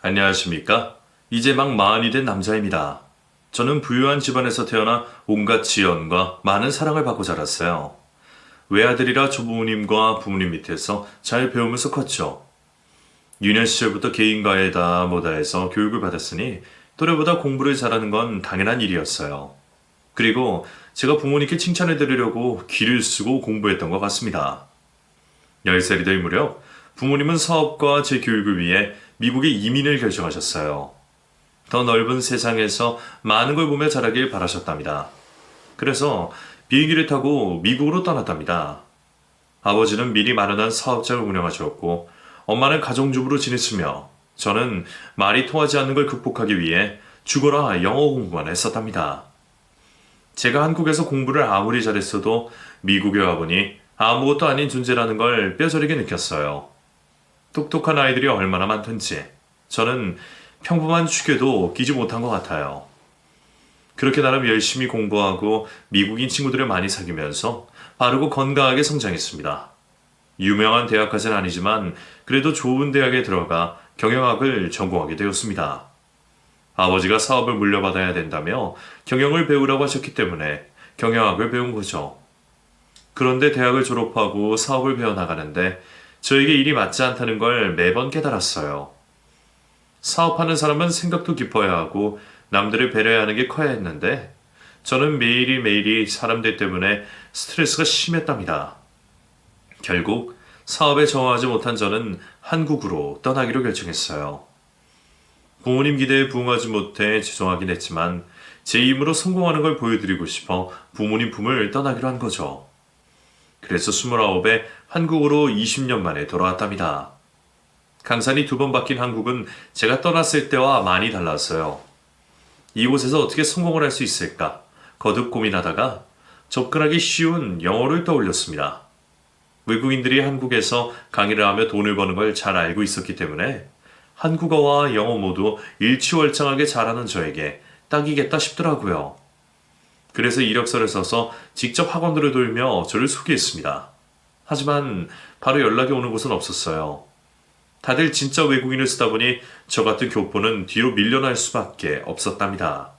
안녕하십니까? 이제 막 마흔이 된 남자입니다. 저는 부유한 집안에서 태어나 온갖 지원과 많은 사랑을 받고 자랐어요. 외아들이라 조부모님과 부모님 밑에서 잘 배우면서 컸죠. 유년 시절부터 개인과외다 뭐다 해서 교육을 받았으니 또래보다 공부를 잘하는 건 당연한 일이었어요. 그리고 제가 부모님께 칭찬을 드리려고 기를 쓰고 공부했던 것 같습니다. 10살이 될 무렵 부모님은 사업과 제 교육을 위해 미국에 이민을 결정하셨어요. 더 넓은 세상에서 많은 걸 보며 자라길 바라셨답니다. 그래서 비행기를 타고 미국으로 떠났답니다. 아버지는 미리 마련한 사업장을 운영하셨고 엄마는 가정주부로 지냈으며 저는 말이 통하지 않는 걸 극복하기 위해 죽어라 영어 공부만 했었답니다. 제가 한국에서 공부를 아무리 잘했어도 미국에 와보니 아무것도 아닌 존재라는 걸 뼈저리게 느꼈어요. 똑똑한 아이들이 얼마나 많던지 저는 평범한 축에도 끼지 못한 것 같아요. 그렇게 나름 열심히 공부하고 미국인 친구들을 많이 사귀면서 바르고 건강하게 성장했습니다. 유명한 대학까지는 아니지만 그래도 좋은 대학에 들어가 경영학을 전공하게 되었습니다. 아버지가 사업을 물려받아야 된다며 경영을 배우라고 하셨기 때문에 경영학을 배운 거죠. 그런데 대학을 졸업하고 사업을 배워나가는데 저에게 일이 맞지 않다는 걸 매번 깨달았어요. 사업하는 사람은 생각도 깊어야 하고 남들을 배려해야 하는 게 커야 했는데 저는 매일이 사람들 때문에 스트레스가 심했답니다. 결국 사업에 정하지 못한 저는 한국으로 떠나기로 결정했어요. 부모님 기대에 부응하지 못해 죄송하긴 했지만 제 힘으로 성공하는 걸 보여드리고 싶어 부모님 품을 떠나기로 한 거죠. 그래서 29에 한국으로 20년 만에 돌아왔답니다. 강산이 2번 바뀐 한국은 제가 떠났을 때와 많이 달랐어요. 이곳에서 어떻게 성공을 할 수 있을까 거듭 고민하다가 접근하기 쉬운 영어를 떠올렸습니다. 외국인들이 한국에서 강의를 하며 돈을 버는 걸 잘 알고 있었기 때문에 한국어와 영어 모두 일취월장하게 잘하는 저에게 딱이겠다 싶더라고요. 그래서 이력서를 써서 직접 학원들을 돌며 저를 소개했습니다. 하지만 바로 연락이 오는 곳은 없었어요. 다들 진짜 외국인을 쓰다 보니 저 같은 교포는 뒤로 밀려날 수밖에 없었답니다.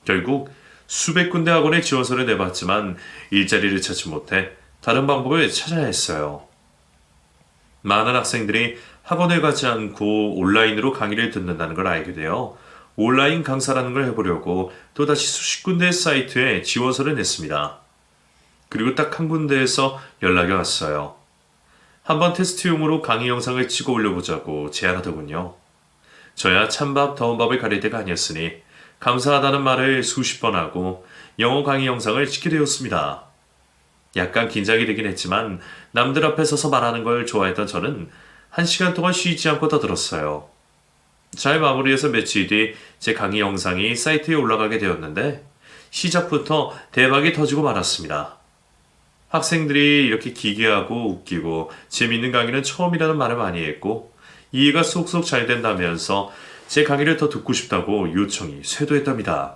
결국 수백 군데 학원에 지원서를 내봤지만 일자리를 찾지 못해 다른 방법을 찾아야 했어요. 많은 학생들이 학원에 가지 않고 온라인으로 강의를 듣는다는 걸 알게 되어 온라인 강사라는 걸 해보려고 또다시 수십 군데의 사이트에 지원서를 냈습니다. 그리고 딱 한 군데에서 연락이 왔어요. 한번 테스트용으로 강의 영상을 찍어 올려보자고 제안하더군요. 저야 찬밥 더운 밥을 가릴 때가 아니었으니 감사하다는 말을 수십 번 하고 영어 강의 영상을 찍게 되었습니다. 약간 긴장이 되긴 했지만 남들 앞에 서서 말하는 걸 좋아했던 저는 1시간 동안 쉬지 않고 떠들었어요. 잘 마무리해서 며칠 뒤 제 강의 영상이 사이트에 올라가게 되었는데 시작부터 대박이 터지고 말았습니다. 학생들이 이렇게 기괴하고 웃기고 재밌는 강의는 처음이라는 말을 많이 했고 이해가 쏙쏙 잘 된다면서 제 강의를 더 듣고 싶다고 요청이 쇄도했답니다.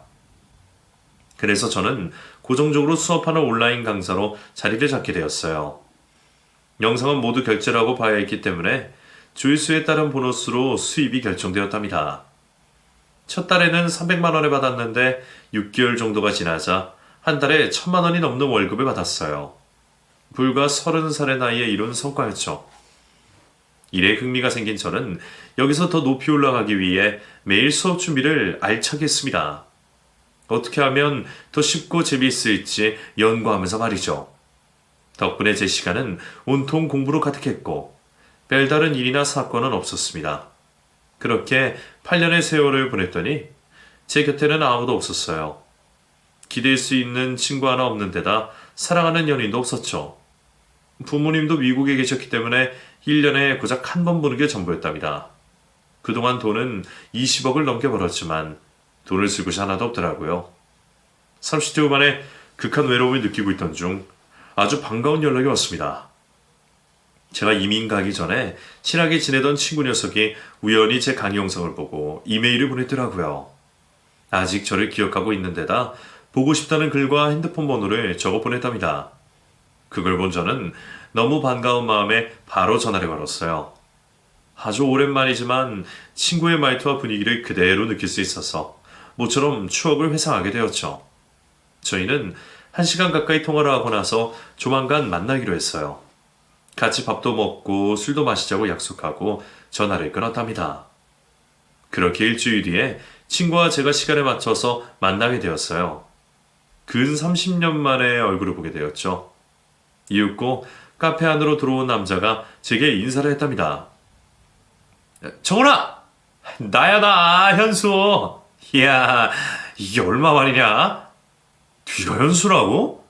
그래서 저는 고정적으로 수업하는 온라인 강사로 자리를 잡게 되었어요. 영상은 모두 결제를 하고 봐야 했기 때문에 조회수에 따른 보너스로 수입이 결정되었답니다. 첫 달에는 300만 원을 받았는데 6개월 정도가 지나자 한 달에 1000만 원이 넘는 월급을 받았어요. 불과 30살의 나이에 이룬 성과였죠. 일에 흥미가 생긴 저는 여기서 더 높이 올라가기 위해 매일 수업 준비를 알차게 했습니다. 어떻게 하면 더 쉽고 재미있을지 연구하면서 말이죠. 덕분에 제 시간은 온통 공부로 가득했고 별다른 일이나 사건은 없었습니다. 그렇게 8년의 세월을 보냈더니 제 곁에는 아무도 없었어요. 기댈 수 있는 친구 하나 없는 데다 사랑하는 연인도 없었죠. 부모님도 미국에 계셨기 때문에 1년에 고작 한 번 보는 게 전부였답니다. 그동안 돈은 20억을 넘게 벌었지만 돈을 쓸 곳이 하나도 없더라고요. 30대 후반에 극한 외로움을 느끼고 있던 중 아주 반가운 연락이 왔습니다. 제가 이민 가기 전에 친하게 지내던 친구 녀석이 우연히 제 강의 영상을 보고 이메일을 보냈더라고요. 아직 저를 기억하고 있는 데다 보고 싶다는 글과 핸드폰 번호를 적어 보냈답니다. 그걸 본 저는 너무 반가운 마음에 바로 전화를 걸었어요. 아주 오랜만이지만 친구의 말투와 분위기를 그대로 느낄 수 있어서 모처럼 추억을 회상하게 되었죠. 저희는 1시간 가까이 통화를 하고 나서 조만간 만나기로 했어요. 같이 밥도 먹고 술도 마시자고 약속하고 전화를 끊었답니다. 그렇게 일주일 뒤에 친구와 제가 시간에 맞춰서 만나게 되었어요. 근 30년 만에 얼굴을 보게 되었죠. 이윽고 카페 안으로 들어온 남자가 제게 인사를 했답니다. 정훈아! 나야 나 현수! 이야 이게 얼마 만이냐? 네가 현수라고?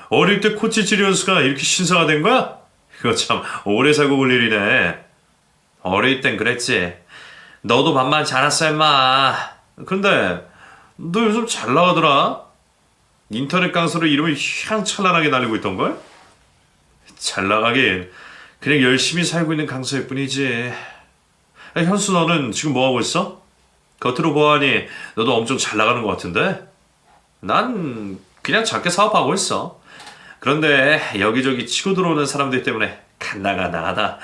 어릴 때 코치찌리 현수가 이렇게 신사가 된 거야? 이거 참 오래 살고 볼 일이네. 어릴 땐 그랬지. 너도 반만 자랐어 임마. 근데 너 요즘 잘 나가더라? 인터넷 강사로 이름을 휘황찬란하게 날리고 있던걸? 잘 나가긴 그냥 열심히 살고 있는 강사일 뿐이지. 야, 현수 너는 지금 뭐하고 있어? 겉으로 보아하니 너도 엄청 잘 나가는 것 같은데? 난 그냥 작게 사업하고 있어. 그런데 여기저기 치고 들어오는 사람들 때문에 간당간당하다.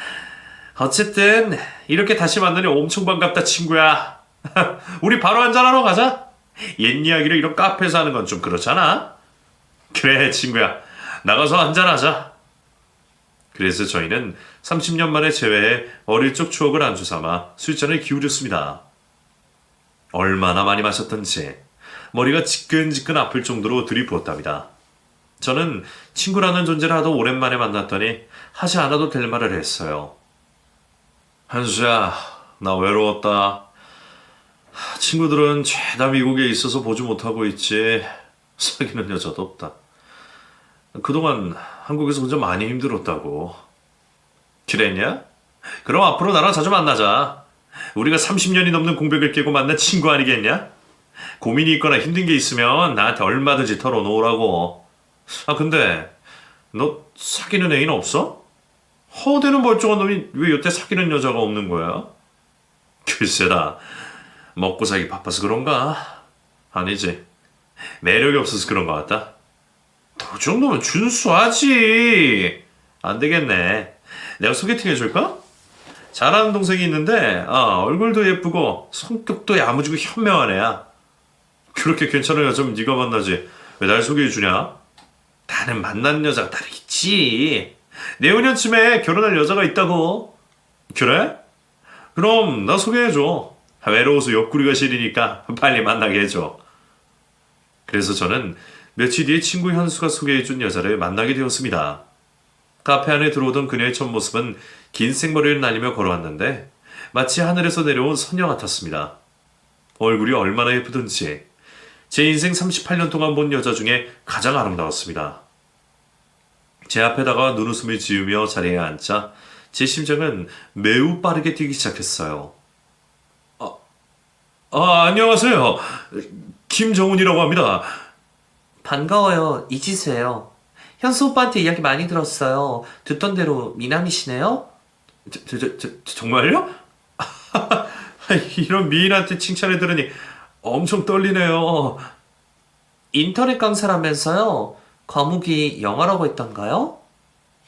어쨌든 이렇게 다시 만나니 엄청 반갑다 친구야. 우리 바로 한잔하러 가자. 옛 이야기를 이런 카페에서 하는 건 좀 그렇잖아. 그래 친구야 나가서 한잔하자. 그래서 저희는 30년 만에 재회해 어릴 적 추억을 안주 삼아 술잔을 기울였습니다. 얼마나 많이 마셨던지 머리가 지끈지끈 아플 정도로 들이부었답니다. 저는 친구라는 존재를 하도 오랜만에 만났더니 하지 않아도 될 말을 했어요. 한수야, 나 외로웠다. 친구들은 죄다 미국에 있어서 보지 못하고 있지. 사귀는 여자도 없다. 그동안 한국에서 혼자 많이 힘들었다고. 그랬냐? 그럼 앞으로 나랑 자주 만나자. 우리가 30년이 넘는 공백을 깨고 만난 친구 아니겠냐? 고민이 있거나 힘든 게 있으면 나한테 얼마든지 털어놓으라고. 아 근데 너 사귀는 애인 없어? 허대는 멀쩡한 놈이 왜 여태 사귀는 여자가 없는 거야? 글쎄다. 먹고 살기 바빠서 그런가? 아니지. 매력이 없어서 그런 것 같다. 너 정도면 준수하지. 안 되겠네. 내가 소개팅 해줄까? 잘하는 동생이 있는데 얼굴도 예쁘고 성격도 야무지고 현명한 애야. 그렇게 괜찮은 여자면 네가 만나지 왜 날 소개해주냐? 나는 만난 여자가 따로 있지. 내후년쯤에 결혼할 여자가 있다고. 그래? 그럼 나 소개해줘. 외로워서 옆구리가 시리니까 빨리 만나게 해줘. 그래서 저는 며칠 뒤에 친구 현수가 소개해준 여자를 만나게 되었습니다. 카페 안에 들어오던 그녀의 첫 모습은 긴 생머리를 날리며 걸어왔는데 마치 하늘에서 내려온 선녀 같았습니다. 얼굴이 얼마나 예쁘던지 제 인생 38년 동안 본 여자 중에 가장 아름다웠습니다. 제 앞에다가 눈웃음을 지으며 자리에 앉자 제 심장은 매우 빠르게 뛰기 시작했어요. 안녕하세요. 김정훈이라고 합니다. 반가워요. 이지수예요. 현수 오빠한테 이야기 많이 들었어요. 듣던 대로 미남이시네요? 정말요? 이런 미인한테 칭찬을 들으니 엄청 떨리네요. 인터넷 강사라면서요? 과목이 영어라고 했던가요?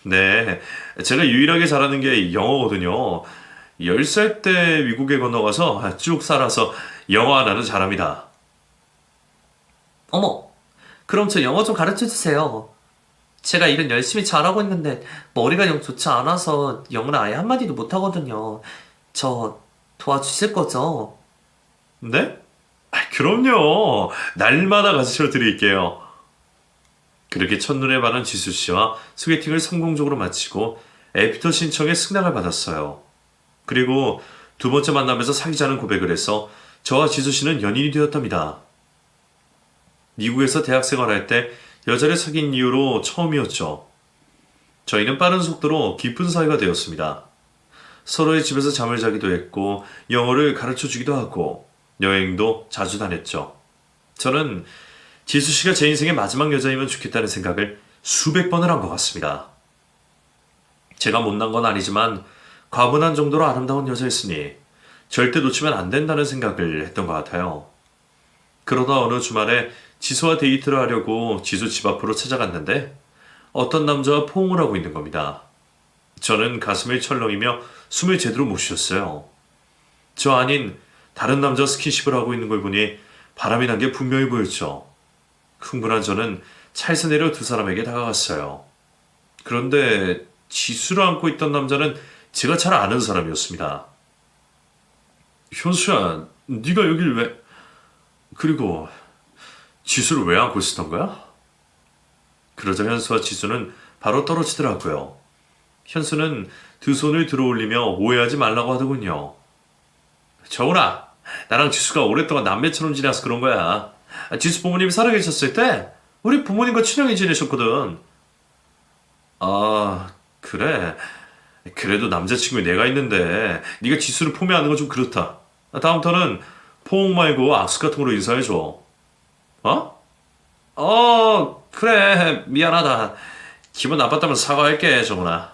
네, 제가 유일하게 잘하는 게 영어거든요. 10살 때 미국에 건너가서 쭉 살아서 영어 하나는 잘합니다. 어머, 그럼 저 영어 좀 가르쳐 주세요. 제가 일은 열심히 잘하고 있는데 머리가 영 좋지 않아서 영어를 아예 한마디도 못하거든요. 저 도와주실 거죠? 네? 그럼요. 날마다 가르쳐 드릴게요. 그렇게 첫눈에 반한 지수 씨와 소개팅을 성공적으로 마치고 애프터 신청에 승낙을 받았어요. 그리고 두 번째 만남에서 사귀자는 고백을 해서 저와 지수 씨는 연인이 되었답니다. 미국에서 대학 생활할 때 여자를 사귄 이후로 처음이었죠. 저희는 빠른 속도로 깊은 사이가 되었습니다. 서로의 집에서 잠을 자기도 했고 영어를 가르쳐 주기도 하고 여행도 자주 다녔죠. 저는 지수 씨가 제 인생의 마지막 여자이면 좋겠다는 생각을 수백 번을 한 것 같습니다. 제가 못난 건 아니지만 과분한 정도로 아름다운 여자였으니 절대 놓치면 안 된다는 생각을 했던 것 같아요. 그러다 어느 주말에 지수와 데이트를 하려고 지수 집 앞으로 찾아갔는데 어떤 남자와 포옹을 하고 있는 겁니다. 저는 가슴을 철렁이며 숨을 제대로 못 쉬었어요. 저 아닌 다른 남자 스킨십을 하고 있는 걸 보니 바람이 난 게 분명히 보였죠. 흥분한 저는 차에서 내려 두 사람에게 다가갔어요. 그런데 지수를 안고 있던 남자는 제가 잘 아는 사람이었습니다. 현수야, 네가 여길 왜... 그리고 지수를 왜 안고 있었던 거야? 그러자 현수와 지수는 바로 떨어지더라고요. 현수는 두 손을 들어올리며 오해하지 말라고 하더군요. 정훈아, 나랑 지수가 오랫동안 남매처럼 지내서 그런 거야. 지수 부모님이 살아계셨을 때 우리 부모님과 친형이 지내셨거든. 아, 그래. 그래도 남자친구에 내가 있는데 네가 지수를 포기하는 건 좀 그렇다. 다음부터는 포옹 말고 악수 같은 걸로 인사해줘. 어? 그래. 미안하다. 기분 나빴다면 사과할게, 정훈아.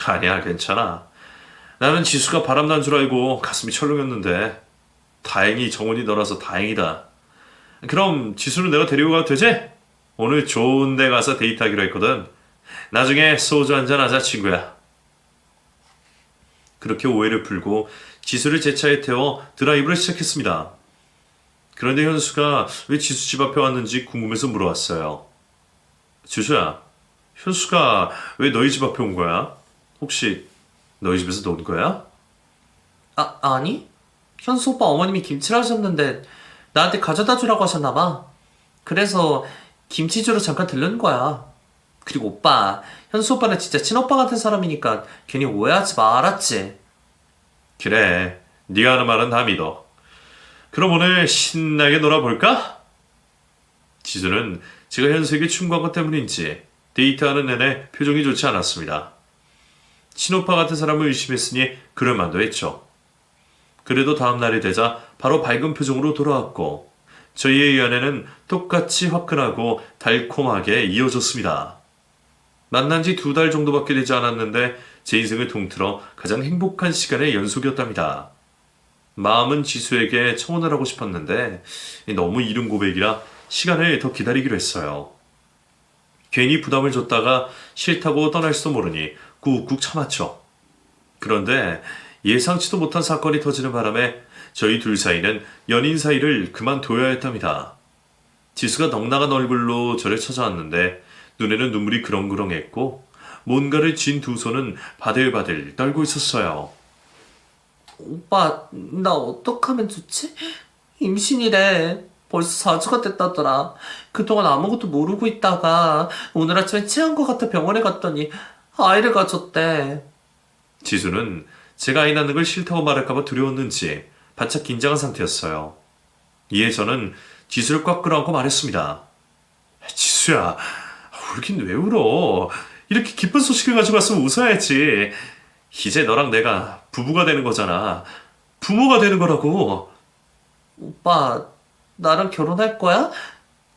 아니야, 괜찮아. 나는 지수가 바람난 줄 알고 가슴이 철렁였는데 다행히 정훈이 너라서 다행이다. 그럼 지수는 내가 데리고 가도 되지? 오늘 좋은 데 가서 데이트하기로 했거든. 나중에 소주 한잔 하자, 친구야. 그렇게 오해를 풀고 지수를 제 차에 태워 드라이브를 시작했습니다. 그런데 현수가 왜 지수 집 앞에 왔는지 궁금해서 물어왔어요. 지수야, 현수가 왜 너희 집 앞에 온 거야? 혹시 너희 집에서 논 거야? 아니? 현수 오빠 어머님이 김치를 하셨는데 나한테 가져다 주라고 하셨나 봐. 그래서 김치 주러 잠깐 들른 거야. 그리고 오빠, 현수 오빠는 진짜 친오빠 같은 사람이니까 괜히 오해하지 마, 알았지? 그래, 네가 하는 말은 다 믿어. 그럼 오늘 신나게 놀아볼까? 지수는 제가 현수에게 충고한 것 때문인지 데이트하는 내내 표정이 좋지 않았습니다. 친오빠 같은 사람을 의심했으니 그럴만도 했죠. 그래도 다음 날이 되자 바로 밝은 표정으로 돌아왔고 저희의 연애는 똑같이 화끈하고 달콤하게 이어졌습니다. 만난 지 2달 정도밖에 되지 않았는데 제 인생을 통틀어 가장 행복한 시간의 연속이었답니다. 마음은 지수에게 청혼을 하고 싶었는데 너무 이른 고백이라 시간을 더 기다리기로 했어요. 괜히 부담을 줬다가 싫다고 떠날 수도 모르니 꾹꾹 참았죠. 그런데 예상치도 못한 사건이 터지는 바람에 저희 둘 사이는 연인 사이를 그만둬야 했답니다. 지수가 넉나간 얼굴로 저를 찾아왔는데 눈에는 눈물이 그렁그렁했고 뭔가를 쥔 두 손은 바들바들 떨고 있었어요. 오빠, 나 어떡하면 좋지? 임신이래. 벌써 4주가 됐다더라. 그동안 아무것도 모르고 있다가 오늘 아침에 체한 것 같아 병원에 갔더니 아이를 가졌대. 지수는 제가 아이 낳는 걸 싫다고 말할까봐 두려웠는지 바짝 긴장한 상태였어요. 이에 저는 지수를 꽉 끌어안고 말했습니다. 지수야, 울긴 왜 울어? 이렇게 기쁜 소식을 가지고 왔으면 웃어야지. 이제 너랑 내가 부부가 되는 거잖아. 부모가 되는 거라고. 오빠, 나랑 결혼할 거야?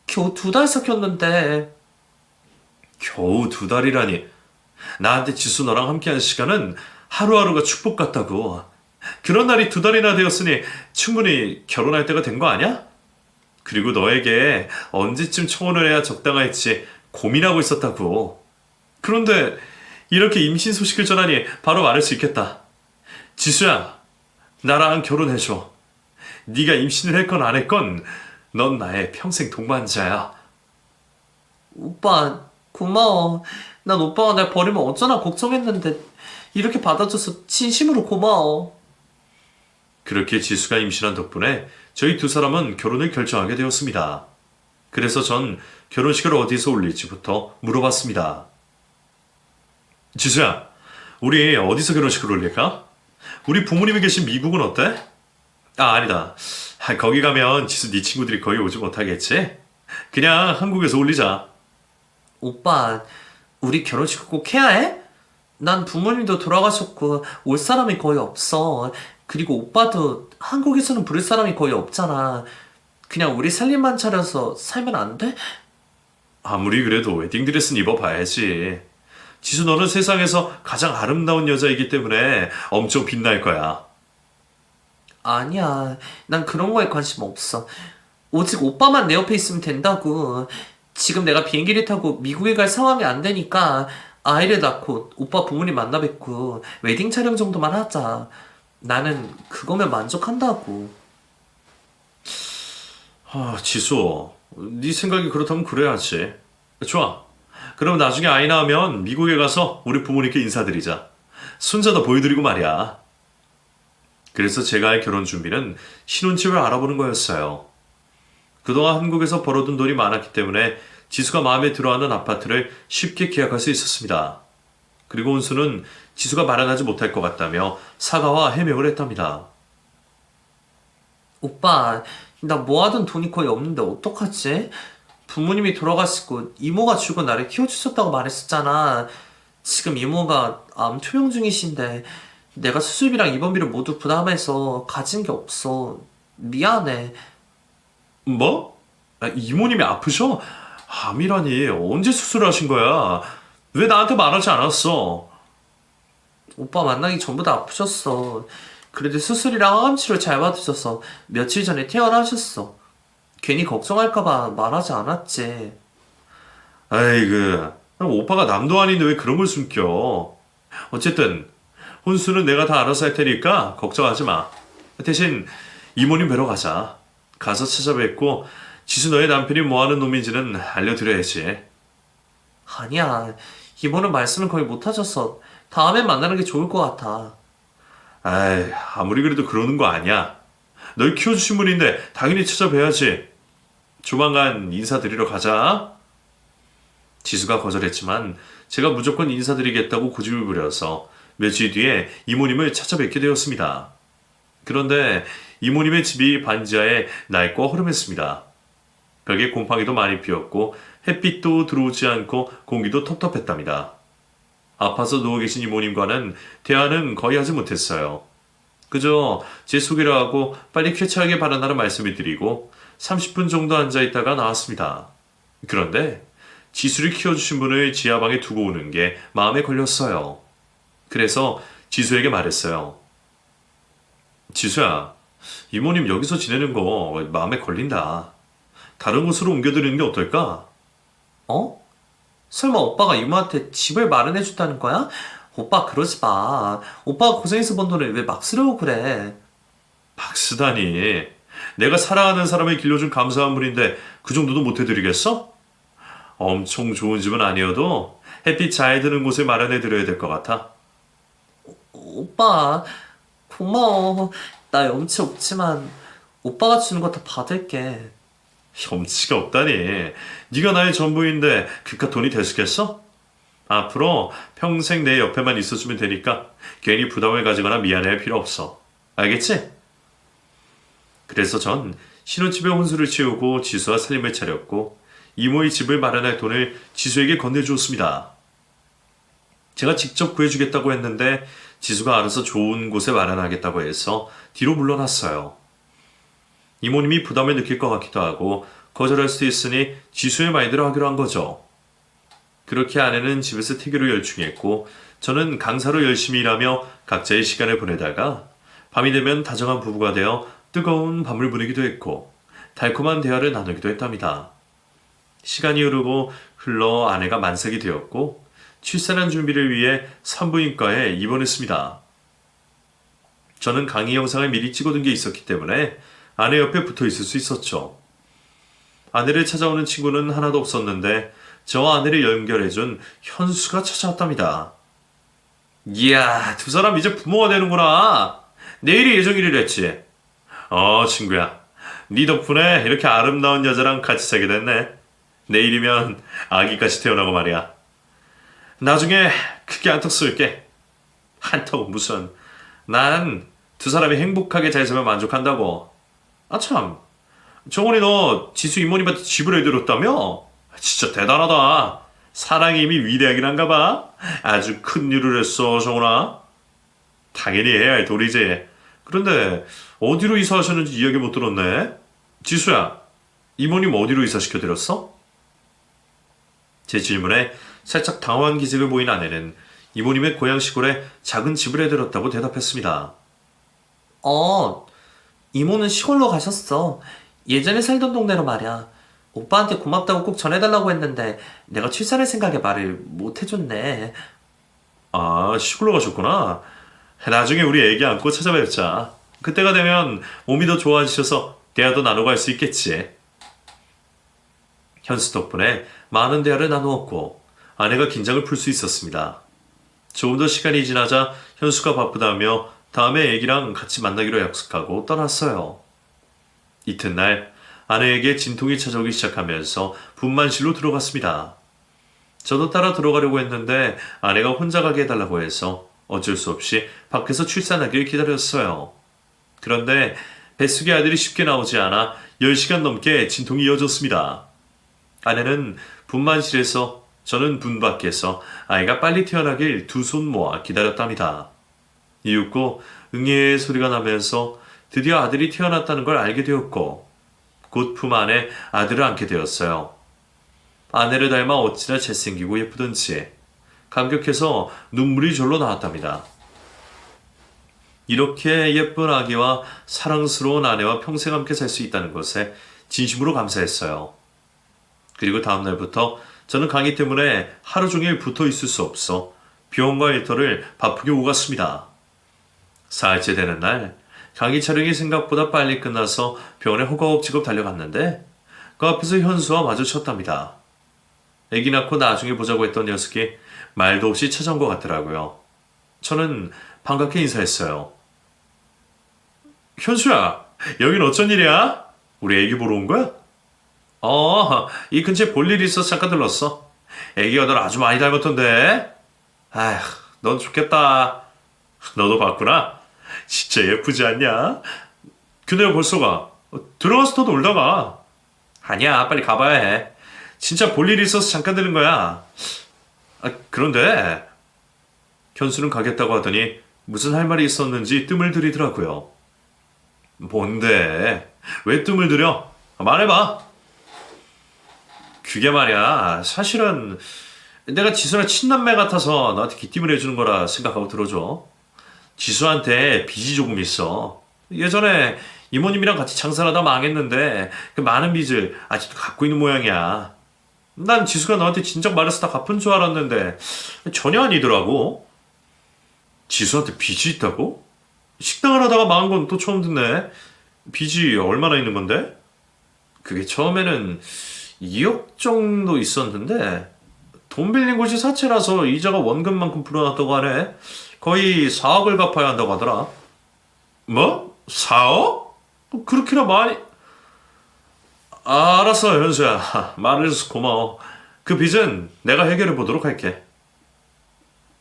겨우 2달 사귀었는데. 겨우 2달이라니. 나한테 지수 너랑 함께한 시간은 하루하루가 축복 같다고. 그런 날이 2달이나 되었으니 충분히 결혼할 때가 된 거 아니야? 그리고 너에게 언제쯤 청혼을 해야 적당할지 고민하고 있었다고. 그런데 이렇게 임신 소식을 전하니 바로 말할 수 있겠다. 지수야, 나랑 결혼해줘. 네가 임신을 했건 안 했건 넌 나의 평생 동반자야. 오빠, 고마워. 난 오빠가 날 버리면 어쩌나 걱정했는데 이렇게 받아줘서 진심으로 고마워. 그렇게 지수가 임신한 덕분에 저희 두 사람은 결혼을 결정하게 되었습니다. 그래서 전 결혼식을 어디서 올릴지부터 물어봤습니다. 지수야, 우리 어디서 결혼식을 올릴까? 우리 부모님이 계신 미국은 어때? 아니다. 거기 가면 지수 네 친구들이 거의 오지 못하겠지? 그냥 한국에서 올리자. 오빠, 우리 결혼식 꼭 해야 해? 난 부모님도 돌아가셨고 올 사람이 거의 없어. 그리고 오빠도 한국에서는 부를 사람이 거의 없잖아. 그냥 우리 살림만 차려서 살면 안 돼? 아무리 그래도 웨딩드레스는 입어봐야지. 지수 너는 세상에서 가장 아름다운 여자이기 때문에 엄청 빛날 거야. 아니야. 난 그런 거에 관심 없어. 오직 오빠만 내 옆에 있으면 된다고. 지금 내가 비행기를 타고 미국에 갈 상황이 안 되니까 아이를 낳고 오빠 부모님 만나 뵙고 웨딩 촬영 정도만 하자. 나는 그거면 만족한다고. 지수, 네 생각이 그렇다면 그래야지. 좋아. 그럼 나중에 아이 낳으면 미국에 가서 우리 부모님께 인사드리자. 손자도 보여드리고 말이야. 그래서 제가 할 결혼 준비는 신혼집을 알아보는 거였어요. 그동안 한국에서 벌어둔 돈이 많았기 때문에 지수가 마음에 들어하는 아파트를 쉽게 계약할 수 있었습니다. 그리고 혼수는 지수가 마련하지 못할 것 같다며 사과와 해명을 했답니다. 오빠, 나 모아둔 돈이 거의 없는데 어떡하지? 부모님이 돌아가시고 이모가 주고 나를 키워주셨다고 말했었잖아. 지금 이모가 암 투병 중이신데 내가 수술비랑 입원비를 모두 부담해서 가진 게 없어. 미안해. 뭐? 이모님이 아프셔? 암이라니 언제 수술하신 거야? 왜 나한테 말하지 않았어? 오빠 만나기 전부터 아프셨어. 그래도 수술이랑 항암 치료 잘 받으셔서 며칠 전에 퇴원하셨어. 괜히 걱정할까봐 말하지 않았지. 아이고, 오빠가 남도 아닌데 왜 그런 걸 숨겨? 어쨌든 혼수는 내가 다 알아서 할 테니까 걱정하지 마. 대신 이모님 뵈러 가자. 가서 찾아뵙고 지수 너의 남편이 뭐하는 놈인지는 알려드려야지. 아니야. 이모는 말씀을 거의 못하셔서 다음엔 만나는 게 좋을 것 같아. 아이, 아무리 그래도 그러는 거 아니야. 널 키워주신 분인데 당연히 찾아뵈야지. 조만간 인사드리러 가자. 지수가 거절했지만 제가 무조건 인사드리겠다고 고집을 부려서 며칠 뒤에 이모님을 찾아뵙게 되었습니다. 그런데 이모님의 집이 반지하에 낡고 허름했습니다. 벽에 곰팡이도 많이 피었고 햇빛도 들어오지 않고 공기도 텁텁했답니다. 아파서 누워 계신 이모님과는 대화는 거의 하지 못했어요. 그저 제 소개를 하고 빨리 쾌차하게 바란다는 말씀을 드리고 30분 정도 앉아있다가 나왔습니다. 그런데 지수를 키워주신 분을 지하방에 두고 오는 게 마음에 걸렸어요. 그래서 지수에게 말했어요. 지수야, 이모님 여기서 지내는 거 마음에 걸린다. 다른 곳으로 옮겨드리는 게 어떨까? 어? 설마 오빠가 이모한테 집을 마련해줬다는 거야? 오빠 그러지 마. 오빠가 고생해서 번 돈을 왜 막 쓰려고 그래? 막 쓰다니. 내가 사랑하는 사람을 길러준 감사한 분인데 그 정도도 못 해드리겠어? 엄청 좋은 집은 아니어도 햇빛 잘 드는 곳을 마련해드려야 될 것 같아. 오빠 고마워. 나 염치 없지만 오빠가 주는 거 다 받을게. 염치가 없다니. 네가 나의 전부인데 그깟 돈이 되겠어? 앞으로 평생 내 옆에만 있어주면 되니까 괜히 부담을 가지거나 미안해할 필요 없어. 알겠지? 그래서 전 신혼집에 혼수를 치우고 지수와 살림을 차렸고 이모의 집을 마련할 돈을 지수에게 건네주었습니다. 제가 직접 구해주겠다고 했는데 지수가 알아서 좋은 곳에 마련하겠다고 해서 뒤로 물러났어요. 이모님이 부담을 느낄 것 같기도 하고 거절할 수도 있으니 지수의 말대로 하기로 한 거죠. 그렇게 아내는 집에서 태교를 열중했고 저는 강사로 열심히 일하며 각자의 시간을 보내다가 밤이 되면 다정한 부부가 되어 뜨거운 밤을 보내기도 했고 달콤한 대화를 나누기도 했답니다. 시간이 흐르고 흘러 아내가 만삭이 되었고 출산한 준비를 위해 산부인과에 입원했습니다. 저는 강의 영상을 미리 찍어둔 게 있었기 때문에 아내 옆에 붙어 있을 수 있었죠. 아내를 찾아오는 친구는 하나도 없었는데 저와 아내를 연결해준 현수가 찾아왔답니다. 이야, 두 사람 이제 부모가 되는구나. 내일이 예정일이랬지. 친구야. 네 덕분에 이렇게 아름다운 여자랑 같이 살게 됐네. 내일이면 아기까지 태어나고 말이야. 나중에 크게 한턱 쏠게. 한턱은 무슨. 난 두 사람이 행복하게 잘 살면 만족한다고. 참. 정원이 너 지수 이모님한테 집을 해드렸다며? 진짜 대단하다. 사랑이 이미 위대하긴 한가 봐. 아주 큰 일을 했어, 정원아. 당연히 해야 할 도리지. 그런데 어디로 이사하셨는지 이야기 못 들었네. 지수야, 이모님 어디로 이사시켜드렸어? 제 질문에 살짝 당황한 기색을 보인 아내는 이모님의 고향 시골에 작은 집을 해드렸다고 대답했습니다. 이모는 시골로 가셨어. 예전에 살던 동네로 말이야. 오빠한테 고맙다고 꼭 전해달라고 했는데 내가 출산할 생각에 말을 못 해줬네. 아, 시골로 가셨구나. 나중에 우리 애기 안고 찾아뵙자. 그때가 되면 몸이 더 좋아지셔서 대화도 나누고 할 수 있겠지. 현수 덕분에 많은 대화를 나누었고 아내가 긴장을 풀 수 있었습니다. 조금 더 시간이 지나자 현수가 바쁘다며 다음에 애기랑 같이 만나기로 약속하고 떠났어요. 이튿날 아내에게 진통이 찾아오기 시작하면서 분만실로 들어갔습니다. 저도 따라 들어가려고 했는데 아내가 혼자 가게 해달라고 해서 어쩔 수 없이 밖에서 출산하길 기다렸어요. 그런데 뱃속의 아들이 쉽게 나오지 않아 10시간 넘게 진통이 이어졌습니다. 아내는 분만실에서 저는 분 밖에서 아이가 빨리 태어나길 두 손 모아 기다렸답니다. 이윽고 응애 소리가 나면서 드디어 아들이 태어났다는 걸 알게 되었고 곧 품 안에 아들을 안게 되었어요. 아내를 닮아 어찌나 잘생기고 예쁘던지 감격해서 눈물이 절로 나왔답니다. 이렇게 예쁜 아기와 사랑스러운 아내와 평생 함께 살 수 있다는 것에 진심으로 감사했어요. 그리고 다음 날부터 저는 강의 때문에 하루 종일 붙어 있을 수 없어 병원과 일터를 바쁘게 오갔습니다. 사흘째 되는 날 강의 촬영이 생각보다 빨리 끝나서 병원에 허가업지급 달려갔는데 그 앞에서 현수와 마주쳤답니다. 애기 낳고 나중에 보자고 했던 녀석이 말도 없이 찾아온 것 같더라고요. 저는 반갑게 인사했어요. 현수야, 여긴 어쩐 일이야? 우리 애기 보러 온 거야? 이 근처에 볼 일이 있어서 잠깐 들렀어. 애기가 널 아주 많이 닮았던데? 아휴, 넌 좋겠다. 너도 봤구나? 진짜 예쁘지 않냐? 근데 왜 벌써 가? 들어가서 더 놀다가. 아니야, 빨리 가봐야 해. 진짜 볼 일이 있어서 잠깐 들은 거야. 그런데 현수는 가겠다고 하더니 무슨 할 말이 있었는지 뜸을 들이더라고요. 뭔데? 왜 뜸을 들여? 말해봐. 그게 말이야. 사실은 내가 지수랑 친남매 같아서 너한테 귀띔을 해주는 거라 생각하고 들어줘. 지수한테 빚이 조금 있어. 예전에 이모님이랑 같이 장사하다 망했는데 그 많은 빚을 아직도 갖고 있는 모양이야. 난 지수가 너한테 진작 말해서 다 갚은 줄 알았는데 전혀 아니더라고. 지수한테 빚이 있다고? 식당을 하다가 망한 건 또 처음 듣네. 빚이 얼마나 있는 건데? 그게 처음에는 2억 정도 있었는데 돈 빌린 곳이 사채라서 이자가 원금만큼 불어났다고 하네. 거의 4억을 갚아야 한다고 하더라. 뭐? 4억? 그렇게나 많이... 알았어, 현수야. 말해줘서 고마워. 그 빚은 내가 해결해 보도록 할게.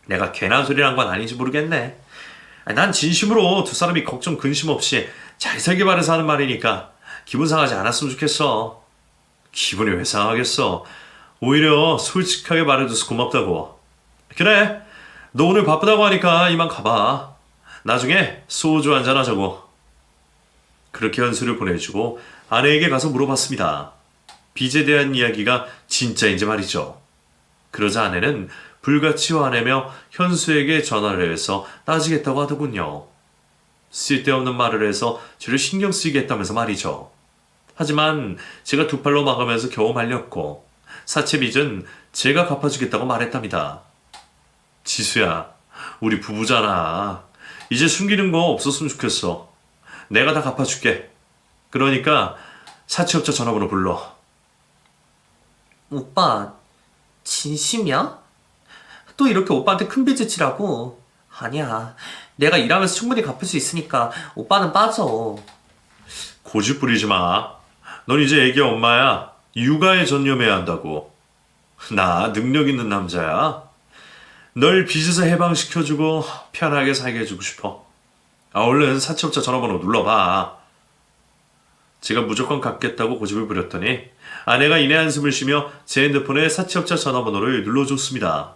내가 괜한 소리를 한 건 아닌지 모르겠네. 난 진심으로 두 사람이 걱정 근심 없이 잘 살기 바라서 하는 말이니까 기분 상하지 않았으면 좋겠어. 기분이 왜 상하겠어. 오히려 솔직하게 말해줘서 고맙다고. 그래, 너 오늘 바쁘다고 하니까 이만 가봐. 나중에 소주 한잔 하자고. 그렇게 현수를 보내주고 아내에게 가서 물어봤습니다. 빚에 대한 이야기가 진짜인지 말이죠. 그러자 아내는 불같이 화내며 현수에게 전화를 해서 따지겠다고 하더군요. 쓸데없는 말을 해서 저를 신경 쓰이게 했다면서 말이죠. 하지만 제가 두 팔로 막으면서 겨우 말렸고 사채 빚은 제가 갚아주겠다고 말했답니다. 지수야, 우리 부부잖아. 이제 숨기는 거 없었으면 좋겠어. 내가 다 갚아줄게. 그러니까 사채업자 전화번호 불러. 오빠, 진심이야? 또 이렇게 오빠한테 큰 빚을 지라고? 아니야. 내가 일하면서 충분히 갚을 수 있으니까 오빠는 빠져. 고집 부리지 마. 넌 이제 애기 엄마야. 육아에 전념해야 한다고. 나 능력 있는 남자야. 널 빚에서 해방시켜주고 편하게 살게 해주고 싶어. 얼른 사채업자 전화번호 눌러봐. 제가 무조건 갚겠다고 고집을 부렸더니 아내가 이내 한숨을 쉬며 제 핸드폰에 사채업자 전화번호를 눌러줬습니다.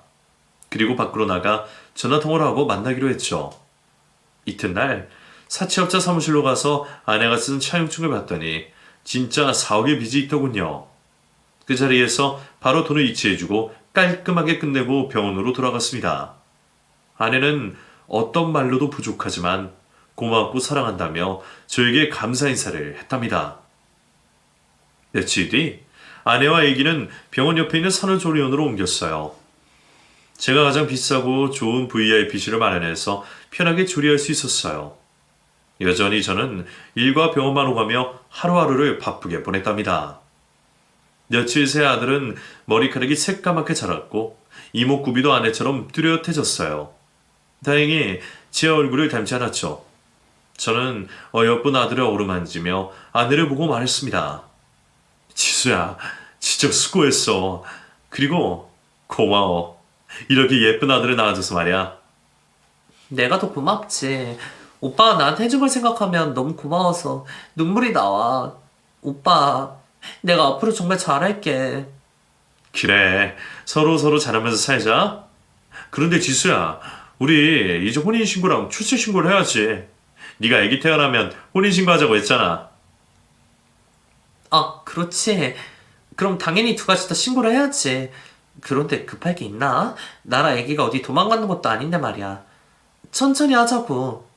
그리고 밖으로 나가 전화통화를 하고 만나기로 했죠. 이튿날 사채업자 사무실로 가서 아내가 쓴 차용증을 봤더니 진짜 4억의 빚이 있더군요. 그 자리에서 바로 돈을 이체해주고 깔끔하게 끝내고 병원으로 돌아갔습니다. 아내는 어떤 말로도 부족하지만 고맙고 사랑한다며 저에게 감사 인사를 했답니다. 며칠 뒤 아내와 아기는 병원 옆에 있는 산후조리원으로 옮겼어요. 제가 가장 비싸고 좋은 VIP실을 마련해서 편하게 조리할 수 있었어요. 여전히 저는 일과 병원만 오가며 하루하루를 바쁘게 보냈답니다. 며칠 새 아들은 머리카락이 새까맣게 자랐고 이목구비도 아내처럼 뚜렷해졌어요. 다행히 제 얼굴을 닮지 않았죠. 저는 어여쁜 아들을 어루만지며 아내를 보고 말했습니다. 지수야, 진짜 수고했어. 그리고 고마워. 이렇게 예쁜 아들을 낳아줘서 말이야. 내가 더 고맙지. 오빠가 나한테 해준 걸 생각하면 너무 고마워서 눈물이 나와. 오빠, 내가 앞으로 정말 잘할게. 그래, 서로 잘하면서 살자. 그런데 지수야, 우리 이제 혼인신고랑 출생신고를 해야지. 네가 아기 태어나면 혼인신고하자고 했잖아. 아, 그렇지. 그럼 당연히 두 가지 다 신고를 해야지. 그런데 급할 게 있나? 나랑 애기가 어디 도망가는 것도 아닌데 말이야. 천천히 하자고.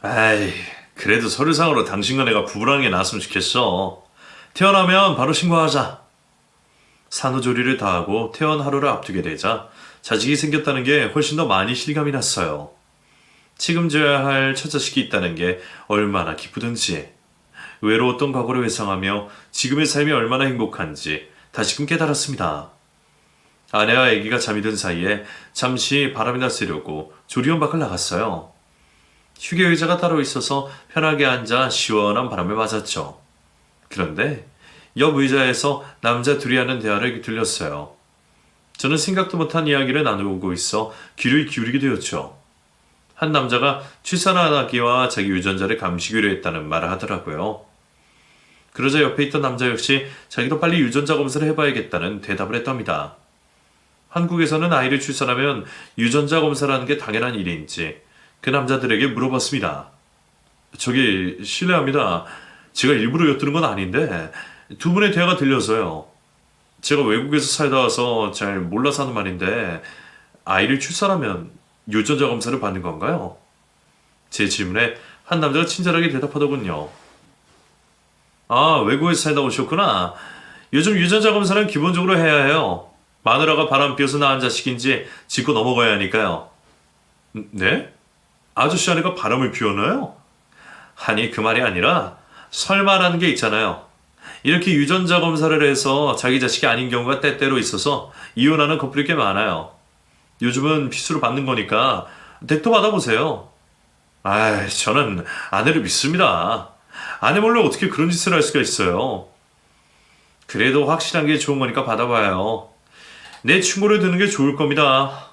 아이, 그래도 서류상으로 당신과 내가 부부라는 게 나왔으면 좋겠어. 태어나면 바로 신고하자. 산후조리를 다 하고 퇴원 하루를 앞두게 되자 자식이 생겼다는 게 훨씬 더 많이 실감이 났어요. 책임져야 할 처자식이 있다는 게 얼마나 기쁘든지, 외로웠던 과거를 회상하며 지금의 삶이 얼마나 행복한지 다시금 깨달았습니다. 아내와 아기가 잠이 든 사이에 잠시 바람이나 쐬려고 조리원 밖을 나갔어요. 휴게 의자가 따로 있어서 편하게 앉아 시원한 바람을 맞았죠. 그런데 옆 의자에서 남자 둘이 하는 대화를 들렸어요. 저는 생각도 못한 이야기를 나누고 있어 귀를 기울이게 되었죠. 한 남자가 출산하기와 자기 유전자를 감시기로 했다는 말을 하더라고요. 그러자 옆에 있던 남자 역시 자기도 빨리 유전자 검사를 해봐야겠다는 대답을 했답니다. 한국에서는 아이를 출산하면 유전자 검사라는 게 당연한 일인지 그 남자들에게 물어봤습니다. 저기 실례합니다. 제가 일부러 엿드는 건 아닌데 두 분의 대화가 들려서요. 제가 외국에서 살다 와서 잘 몰라서 하는 말인데 아이를 출산하면 유전자 검사를 받는 건가요? 제 질문에 한 남자가 친절하게 대답하더군요. 아, 외국에서 살다 오셨구나. 요즘 유전자 검사는 기본적으로 해야 해요. 마누라가 바람 피워서 낳은 자식인지 짚고 넘어가야 하니까요. 네? 아저씨 아내가 바람을 피웠나요? 아니, 그 말이 아니라 설마라는 게 있잖아요. 이렇게 유전자 검사를 해서 자기 자식이 아닌 경우가 때때로 있어서 이혼하는 커플이 꽤 많아요. 요즘은 필수로 받는 거니까 댁도 받아보세요. 아, 저는 아내를 믿습니다. 아내 몰래 어떻게 그런 짓을 할 수가 있어요. 그래도 확실한 게 좋은 거니까 받아봐요. 내 충고를 듣는 게 좋을 겁니다.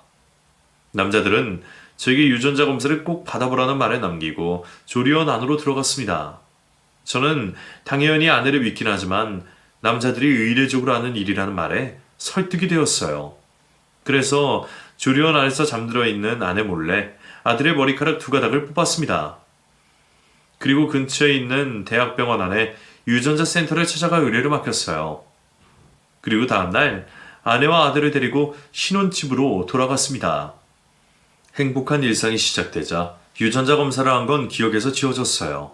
남자들은 저에게 유전자 검사를 꼭 받아보라는 말을 남기고 조리원 안으로 들어갔습니다. 저는 당연히 아내를 믿긴 하지만 남자들이 의례적으로 하는 일이라는 말에 설득이 되었어요. 그래서 조리원 안에서 잠들어 있는 아내 몰래 아들의 머리카락 두 가닥을 뽑았습니다. 그리고 근처에 있는 대학병원 안에 유전자 센터를 찾아가 의뢰를 맡겼어요. 그리고 다음날 아내와 아들을 데리고 신혼집으로 돌아갔습니다. 행복한 일상이 시작되자 유전자 검사를 한 건 기억에서 지워졌어요.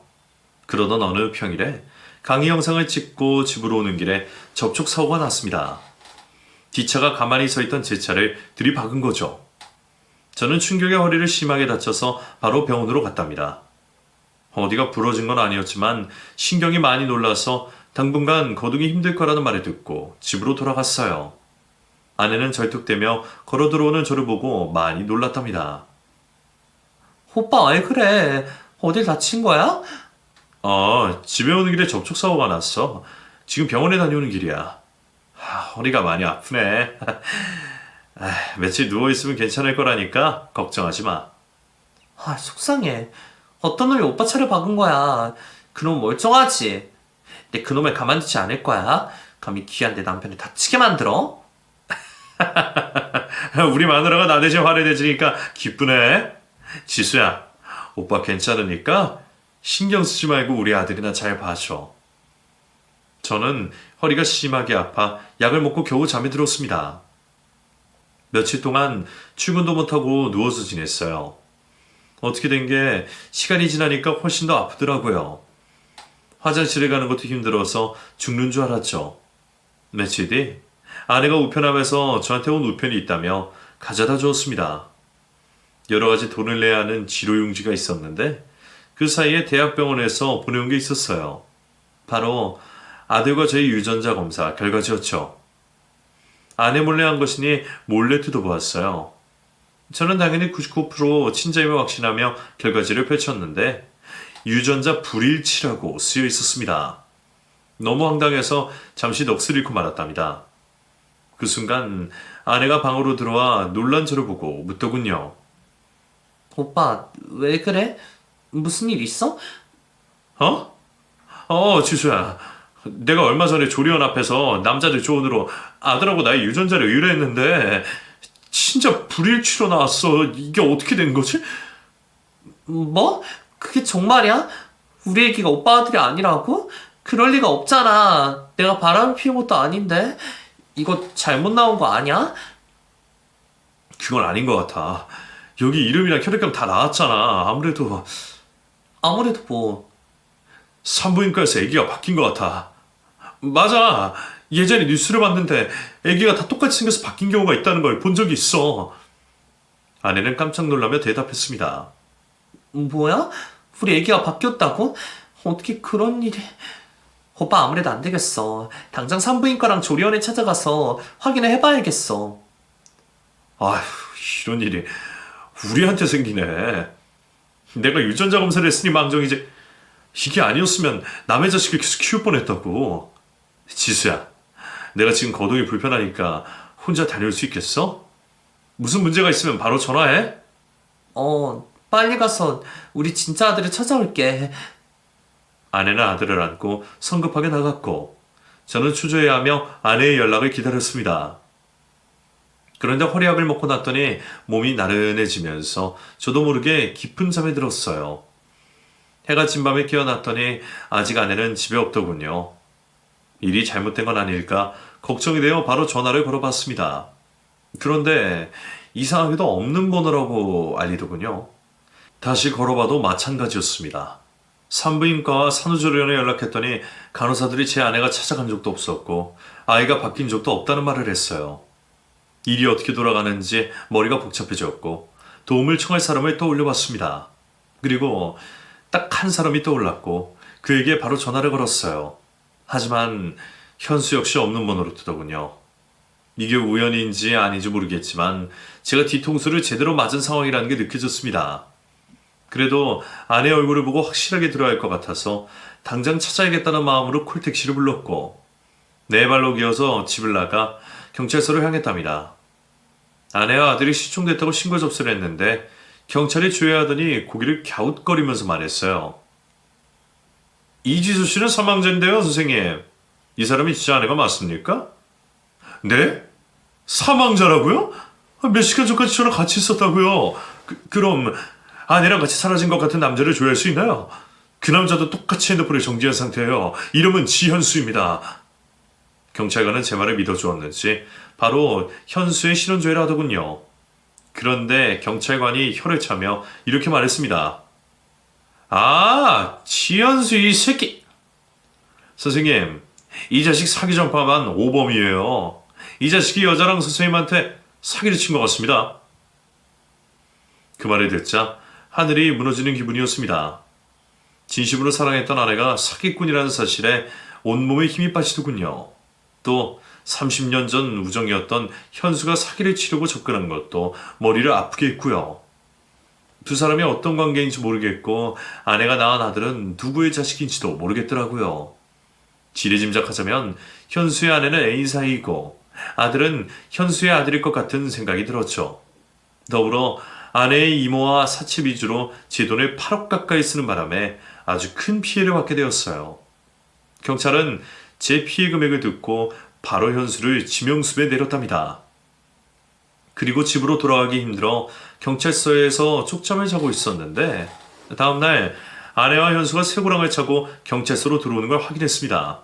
그러던 어느 평일에 강의 영상을 찍고 집으로 오는 길에 접촉 사고가 났습니다. 뒷차가 가만히 서 있던 제 차를 들이박은 거죠. 저는 충격에 허리를 심하게 다쳐서 바로 병원으로 갔답니다. 어디가 부러진 건 아니었지만 신경이 많이 놀라서 당분간 거동이 힘들 거라는 말을 듣고 집으로 돌아갔어요. 아내는 절뚝대며 걸어 들어오는 저를 보고 많이 놀랐답니다. 오빠 왜 그래? 어딜 다친 거야? 집에 오는 길에 접촉사고가 났어. 지금 병원에 다녀오는 길이야. 허리가 많이 아프네. 며칠 누워있으면 괜찮을 거라니까 걱정하지 마. 아, 속상해. 어떤 놈이 오빠 차를 박은 거야. 그놈 멀쩡하지? 근데 그놈을 가만두지 않을 거야. 감히 귀한 내 남편을 다치게 만들어? 우리 마누라가 나 대신 화내내주니까 기쁘네. 지수야, 오빠 괜찮으니까 신경 쓰지 말고 우리 아들이나 잘 봐줘. 저는 허리가 심하게 아파 약을 먹고 겨우 잠에 들었습니다. 며칠 동안 출근도 못하고 누워서 지냈어요. 어떻게 된 게 시간이 지나니까 훨씬 더 아프더라고요. 화장실에 가는 것도 힘들어서 죽는 줄 알았죠. 며칠 뒤 아내가 우편함에서 저한테 온 우편이 있다며 가져다 주었습니다. 여러 가지 돈을 내야 하는 지로용지가 있었는데 그 사이에 대학병원에서 보내온 게 있었어요. 바로 아들과 저희 유전자 검사 결과지였죠. 아내 몰래 한 것이니 몰래 뜯어보았어요. 저는 당연히 99% 친자임을 확신하며 결과지를 펼쳤는데 유전자 불일치라고 쓰여 있었습니다. 너무 황당해서 잠시 넋을 잃고 말았답니다. 그 순간 아내가 방으로 들어와 놀란 저를 보고 묻더군요. 오빠, 왜 그래? 무슨 일 있어? 지수야. 내가 얼마 전에 조리원 앞에서 남자들 조언으로 아들하고 나의 유전자를 의뢰했는데 진짜 불일치로 나왔어. 이게 어떻게 된 거지? 뭐? 그게 정말이야? 우리 애기가 오빠 아들이 아니라고? 그럴 리가 없잖아. 내가 바람을 피운 것도 아닌데. 이거 잘못 나온 거 아니야? 그건 아닌 것 같아. 여기 이름이랑 혈액형 다 나왔잖아. 아무래도 아무래도 뭐. 산부인과에서 아기가 바뀐 것 같아. 맞아. 예전에 뉴스를 봤는데 아기가 다 똑같이 생겨서 바뀐 경우가 있다는 걸 본 적이 있어. 아내는 깜짝 놀라며 대답했습니다. 뭐야? 우리 애기가 바뀌었다고? 어떻게 그런 일이... 오빠 아무래도 안 되겠어. 당장 산부인과랑 조리원에 찾아가서 확인을 해봐야겠어. 아휴, 이런 일이 우리한테 생기네. 내가 유전자 검사를 했으니 망정이지. 이게 아니었으면 남의 자식을 계속 키울 뻔했다고. 지수야, 내가 지금 거동이 불편하니까 혼자 다녀올 수 있겠어? 무슨 문제가 있으면 바로 전화해. 빨리 가서 우리 진짜 아들을 찾아올게. 아내는 아들을 안고 성급하게 나갔고 저는 초조해하며 아내의 연락을 기다렸습니다. 그런데 허리약을 먹고 났더니 몸이 나른해지면서 저도 모르게 깊은 잠에 들었어요. 해가 진 밤에 깨어났더니 아직 아내는 집에 없더군요. 일이 잘못된 건 아닐까 걱정이 되어 바로 전화를 걸어봤습니다. 그런데 이상하게도 없는 번호라고 알리더군요. 다시 걸어봐도 마찬가지였습니다. 산부인과와 산후조리원에 연락했더니 간호사들이 제 아내가 찾아간 적도 없었고 아이가 바뀐 적도 없다는 말을 했어요. 일이 어떻게 돌아가는지 머리가 복잡해졌고 도움을 청할 사람을 떠올려봤습니다. 그리고 딱 한 사람이 떠올랐고 그에게 바로 전화를 걸었어요. 하지만 현수 역시 없는 번호로 뜨더군요. 이게 우연인지 아닌지 모르겠지만 제가 뒤통수를 제대로 맞은 상황이라는 게 느껴졌습니다. 그래도 아내 얼굴을 보고 확실하게 들어야 할 것 같아서 당장 찾아야겠다는 마음으로 콜택시를 불렀고 네 발로 기어서 집을 나가 경찰서를 향했답니다. 아내와 아들이 실종됐다고 신고 접수를 했는데 경찰이 조회하더니 고개를 갸웃거리면서 말했어요. 이지수 씨는 사망자인데요, 선생님. 이 사람이 진짜 아내가 맞습니까? 네? 사망자라고요? 몇 시간 전까지 저랑 같이 있었다고요. 그럼 아내랑 같이 사라진 것 같은 남자를 조회할 수 있나요? 그 남자도 똑같이 핸드폰을 정지한 상태예요. 이름은 지현수입니다. 경찰관은 제 말을 믿어주었는지 바로 현수의 신원조회를 하더군요. 그런데 경찰관이 혀를 차며 이렇게 말했습니다. 아, 지현수 이 새끼. 선생님, 이 자식 사기 전파만 5범이에요. 이 자식이 여자랑 선생님한테 사기를 친 것 같습니다. 그 말을 듣자 하늘이 무너지는 기분이었습니다. 진심으로 사랑했던 아내가 사기꾼이라는 사실에 온몸에 힘이 빠지더군요. 또 30년 전 우정이었던 현수가 사기를 치려고 접근한 것도 머리를 아프게 했고요. 두 사람이 어떤 관계인지 모르겠고 아내가 낳은 아들은 누구의 자식인지도 모르겠더라고요. 지레짐작하자면 현수의 아내는 애인 사이이고 아들은 현수의 아들일 것 같은 생각이 들었죠. 더불어 아내의 이모와 사채 위주로 제 돈을 8억 가까이 쓰는 바람에 아주 큰 피해를 받게 되었어요. 경찰은 제 피해 금액을 듣고 바로 현수를 지명수배에 내렸답니다. 그리고 집으로 돌아가기 힘들어 경찰서에서 쪽잠을 자고 있었는데 다음날 아내와 현수가 쇠고랑을 차고 경찰서로 들어오는 걸 확인했습니다.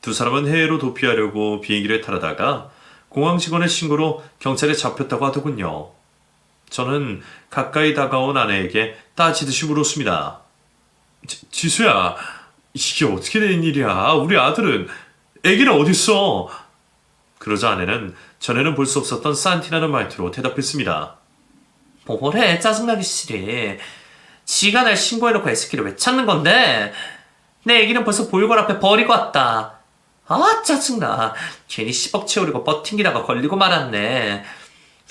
두 사람은 해외로 도피하려고 비행기를 타려다가 공항 직원의 신고로 경찰에 잡혔다고 하더군요. 저는 가까이 다가온 아내에게 따지듯이 물었습니다. 지수야, 이게 어떻게 된 일이야? 우리 아들은 애기는 어딨어? 그러자 아내는 전에는 볼 수 없었던 산티라는 말투로 대답했습니다. 뭐래, 짜증나기 싫이. 지가 날 신고해놓고 애새끼를 왜 찾는 건데? 내 애기는 벌써 보육원 앞에 버리고 왔다. 아, 짜증나. 괜히 10억 채우려고 버팅기다가 걸리고 말았네.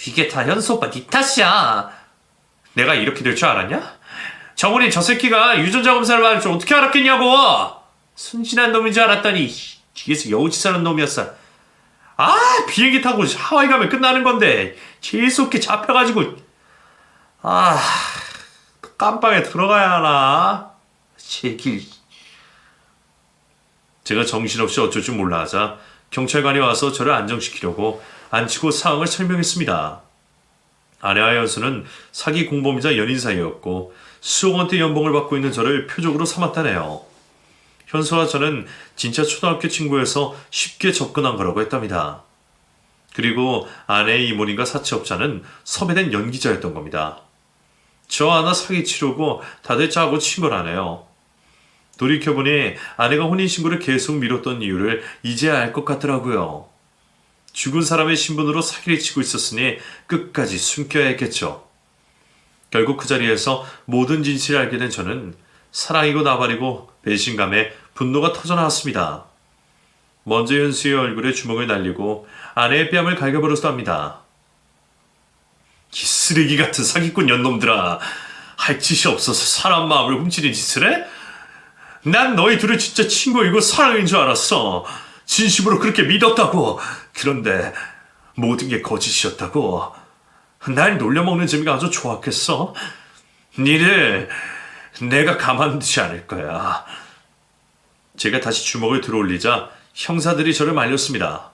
이게 다 현수 오빠 니 탓이야. 내가 이렇게 될 줄 알았냐? 정훈이 저 새끼가 유전자 검사를 받을 줄 어떻게 알았겠냐고! 순진한 놈인 줄 알았더니 뒤에서 여우짓하는 놈이었어. 아, 비행기 타고 하와이 가면 끝나는 건데 재수없게 잡혀가지고. 아, 깜빵에 들어가야 하나? 새끼. 제가 정신없이 어쩔 줄 몰라 하자 경찰관이 와서 저를 안정시키려고 앉히고 상황을 설명했습니다. 아내와 현수는 사기 공범이자 연인 사이였고 수억 원대 연봉을 받고 있는 저를 표적으로 삼았다네요. 현수와 저는 진짜 초등학교 친구여서 쉽게 접근한 거라고 했답니다. 그리고 아내의 이모님과 사채업자는 섭외된 연기자였던 겁니다. 저 하나 사기치려고 다들 짜고 친 거라네요. 돌이켜보니 아내가 혼인신고를 계속 미뤘던 이유를 이제야 알 것 같더라고요. 죽은 사람의 신분으로 사기를 치고 있었으니 끝까지 숨겨야 했겠죠. 결국 그 자리에서 모든 진실을 알게 된 저는 사랑이고 나발이고 배신감에 분노가 터져나왔습니다. 먼저 현수의 얼굴에 주먹을 날리고 아내의 뺨을 갈겨버려서 합니다. 이 쓰레기 같은 사기꾼 년놈들아, 할 짓이 없어서 사람 마음을 훔치는 짓을 해? 난 너희 둘을 진짜 친구이고 사랑인 줄 알았어. 진심으로 그렇게 믿었다고. 그런데 모든 게 거짓이었다고. 날 놀려먹는 재미가 아주 좋았겠어. 니들 내가 가만두지 않을 거야. 제가 다시 주먹을 들어올리자 형사들이 저를 말렸습니다.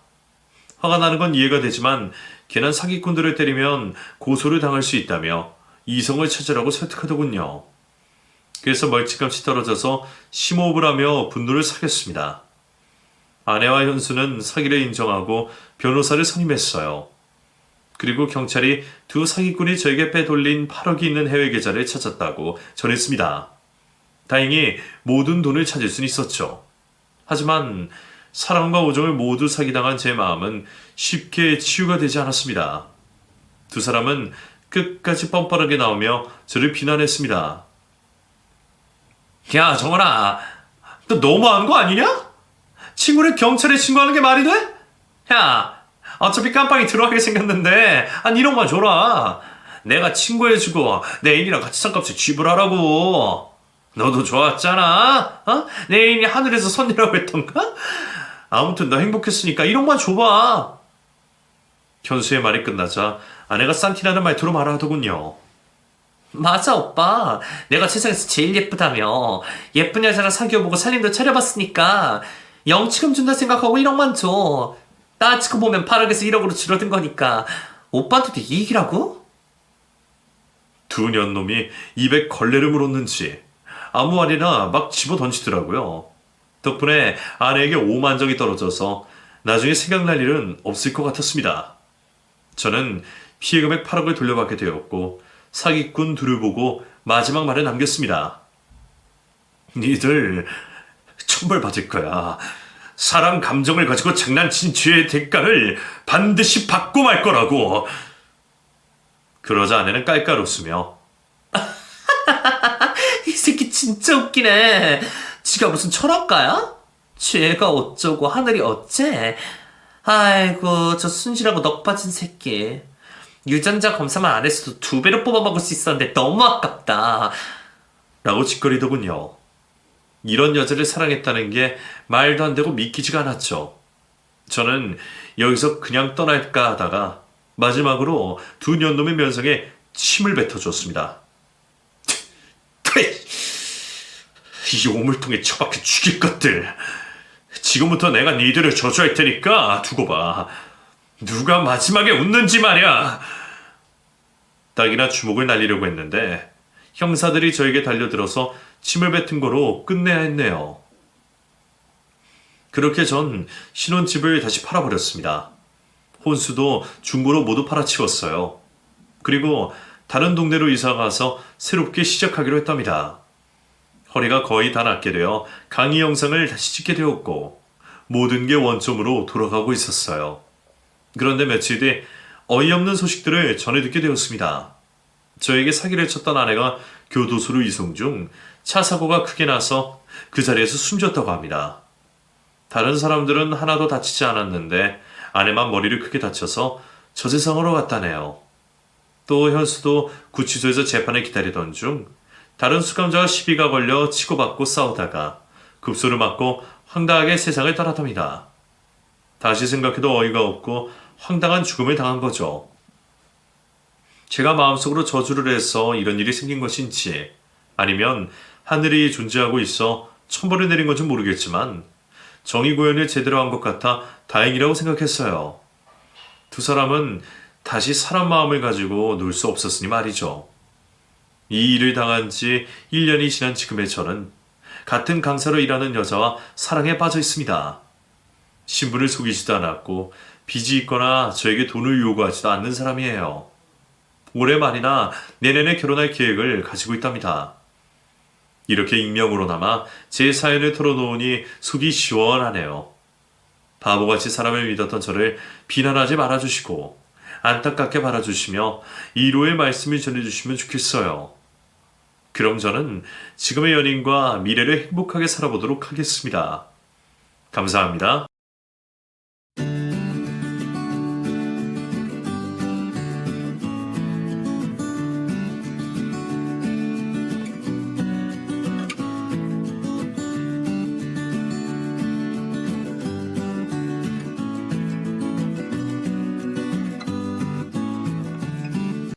화가 나는 건 이해가 되지만 괜한 사기꾼들을 때리면 고소를 당할 수 있다며 이성을 찾으라고 설득하더군요. 그래서 멀찌감치 떨어져서 심호흡을 하며 분노를 사겼습니다. 아내와 현수는 사기를 인정하고 변호사를 선임했어요. 그리고 경찰이 두 사기꾼이 저에게 빼돌린 8억이 있는 해외 계좌를 찾았다고 전했습니다. 다행히 모든 돈을 찾을 수는 있었죠. 하지만 사랑과 우정을 모두 사기당한 제 마음은 쉽게 치유가 되지 않았습니다. 두 사람은 끝까지 뻔뻔하게 나오며 저를 비난했습니다. 야, 정원아, 너 너무한 거 아니냐? 친구를 경찰에 신고하는 게 말이 돼? 야, 어차피 깜빵이 들어가게 생겼는데 한 1억만 줘라. 내가 친구해주고 내 애인이랑 같이 산값을 지불하라고. 너도 좋았잖아. 어? 내 애인이 하늘에서 선이라고 했던가? 아무튼 너 행복했으니까 1억만 줘봐. 현수의 말이 끝나자 아내가 산티라는 말투로 말하더군요. 맞아, 오빠. 내가 세상에서 제일 예쁘다며. 예쁜 여자랑 사귀어보고 살림도 차려봤으니까 영치금 준다 생각하고 1억만 줘. 따지고 보면 8억에서 1억으로 줄어든 거니까 오빠한테도 이익이라고? 두 년놈이 입에 걸레를 물었는지 아무 말이나 막 집어 던지더라고요. 덕분에 아내에게 오만정이 떨어져서 나중에 생각날 일은 없을 것 같았습니다. 저는 피해 금액 8억을 돌려받게 되었고 사기꾼 둘을 보고 마지막 말을 남겼습니다. 니들 천벌받을 거야. 사람 감정을 가지고 장난친 죄의 대가를 반드시 받고 말 거라고. 그러자 아내는 깔깔 웃으며 이 새끼 진짜 웃기네. 지가 무슨 철학가야? 죄가 어쩌고 하늘이 어째? 아이고, 저 순실하고 넋 빠진 새끼. 유전자 검사만 안 했어도 2배로 뽑아먹을 수 있었는데 너무 아깝다. 라고 짓거리더군요. 이런 여자를 사랑했다는 게 말도 안 되고 믿기지가 않았죠. 저는 여기서 그냥 떠날까 하다가 마지막으로 두 년놈의 면상에 침을 뱉어주었습니다. 이 오물통에 처박혀 죽일 것들. 지금부터 내가 니들을 저주할 테니까 두고 봐. 누가 마지막에 웃는지 말이야. 딱이나 주먹을 날리려고 했는데 형사들이 저에게 달려들어서 침을 뱉은 거로 끝내야 했네요. 그렇게 전 신혼집을 다시 팔아버렸습니다. 혼수도 중고로 모두 팔아치웠어요. 그리고 다른 동네로 이사가서 새롭게 시작하기로 했답니다. 허리가 거의 다 낫게 되어 강의 영상을 다시 찍게 되었고 모든 게 원점으로 돌아가고 있었어요. 그런데 며칠 뒤 어이없는 소식들을 전해 듣게 되었습니다. 저에게 사기를 쳤던 아내가 교도소로 이송 중 차 사고가 크게 나서 그 자리에서 숨졌다고 합니다. 다른 사람들은 하나도 다치지 않았는데 아내만 머리를 크게 다쳐서 저세상으로 갔다네요. 또 현수도 구치소에서 재판을 기다리던 중 다른 수감자와 시비가 걸려 치고받고 싸우다가 급소를 맞고 황당하게 세상을 떠났답니다. 다시 생각해도 어이가 없고 황당한 죽음을 당한 거죠. 제가 마음속으로 저주를 해서 이런 일이 생긴 것인지 아니면 하늘이 존재하고 있어 천벌을 내린 건지 모르겠지만 정의 구현을 제대로 한 것 같아 다행이라고 생각했어요. 두 사람은 다시 사람 마음을 가지고 놀 수 없었으니 말이죠. 이 일을 당한 지 1년이 지난 지금의 저는 같은 강사로 일하는 여자와 사랑에 빠져 있습니다. 신분을 속이지도 않았고 빚이 있거나 저에게 돈을 요구하지도 않는 사람이에요. 올해 말이나 내년에 결혼할 계획을 가지고 있답니다. 이렇게 익명으로나마 제 사연을 털어놓으니 속이 시원하네요. 바보같이 사람을 믿었던 저를 비난하지 말아주시고 안타깝게 바라주시며 위로의 말씀을 전해주시면 좋겠어요. 그럼 저는 지금의 연인과 미래를 행복하게 살아보도록 하겠습니다. 감사합니다.